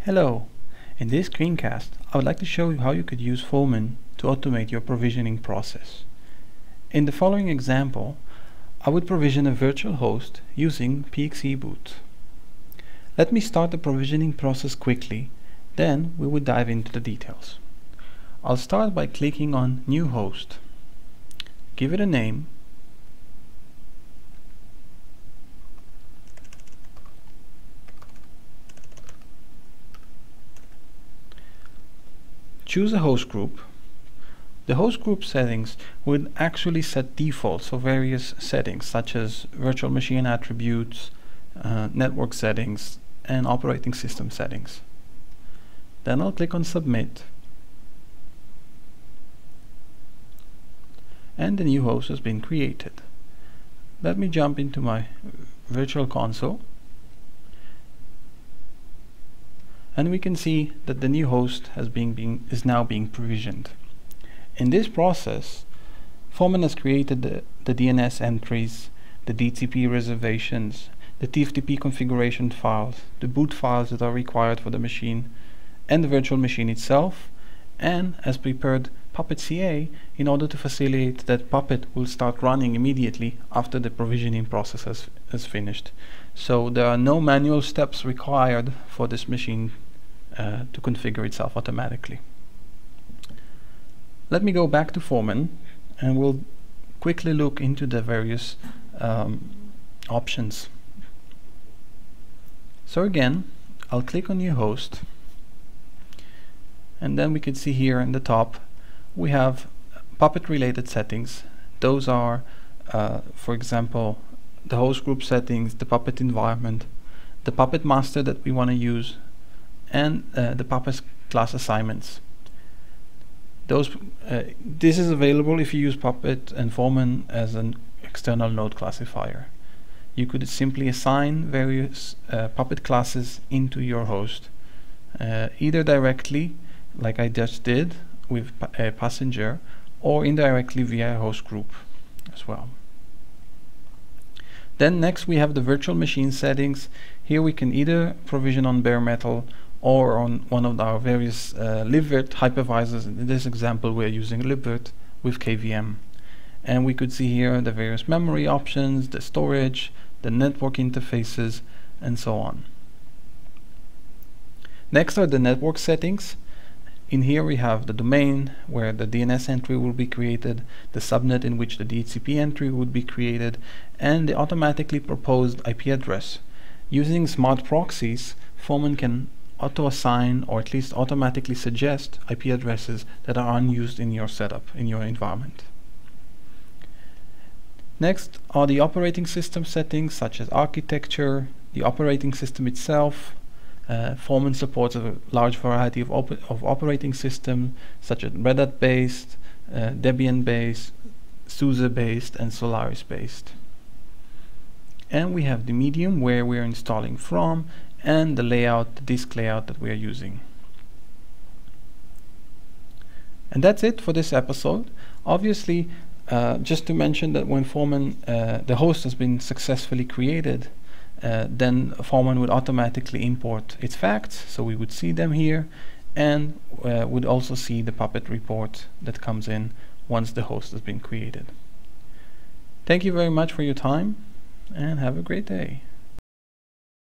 Hello! In this screencast, I would like to show you how you could use Foreman to automate your provisioning process. In the following example, I would provision a virtual host using pxeboot. Let me start the provisioning process quickly, then we will dive into the details. I'll start by clicking on New Host. Give it a name. Choose a host group. The host group settings will actually set defaults for various settings such as virtual machine attributes, network settings, and operating system settings. Then I'll click on Submit. And the new host has been created. Let me jump into my virtual console. And we can see that the new host is now being provisioned. In this process, Foreman has created the DNS entries, the DTP reservations, the TFTP configuration files, the boot files that are required for the machine, and the virtual machine itself, and has prepared Puppet CA in order to facilitate that Puppet will start running immediately after the provisioning process has finished. So there are no manual steps required for this machine to configure itself automatically. Let me go back to Foreman and we'll quickly look into the various options. So again, I'll click on New Host, and then we can see here in the top we have Puppet related settings. Those are for example the host group settings, the Puppet environment, the Puppet master that we want to use, and the Puppet class assignments. This is available if you use Puppet and Foreman as an external node classifier. You could simply assign various Puppet classes into your host, either directly, like I just did with a passenger, or indirectly via a host group as well. Then next we have the virtual machine settings. Here we can either provision on bare metal or on one of our various libvirt hypervisors. In this example we're using libvirt with KVM. And we could see here the various memory options, the storage, the network interfaces, and so on. Next are the network settings. In here we have the domain where the DNS entry will be created, the subnet in which the DHCP entry would be created, and the automatically proposed IP address. Using smart proxies, Foreman can auto-assign or at least automatically suggest IP addresses that are unused in your setup, in your environment. Next are the operating system settings such as architecture, the operating system itself. Foreman supports a large variety of operating systems such as Red Hat based, Debian based, SUSE based, and Solaris based. And we have the medium where we are installing from, and the layout, the disk layout that we are using. And that's it for this episode. Obviously, just to mention that when Foreman, the host has been successfully created, then Foreman would automatically import its facts, so we would see them here, and would also see the Puppet report that comes in once the host has been created. Thank you very much for your time, and have a great day.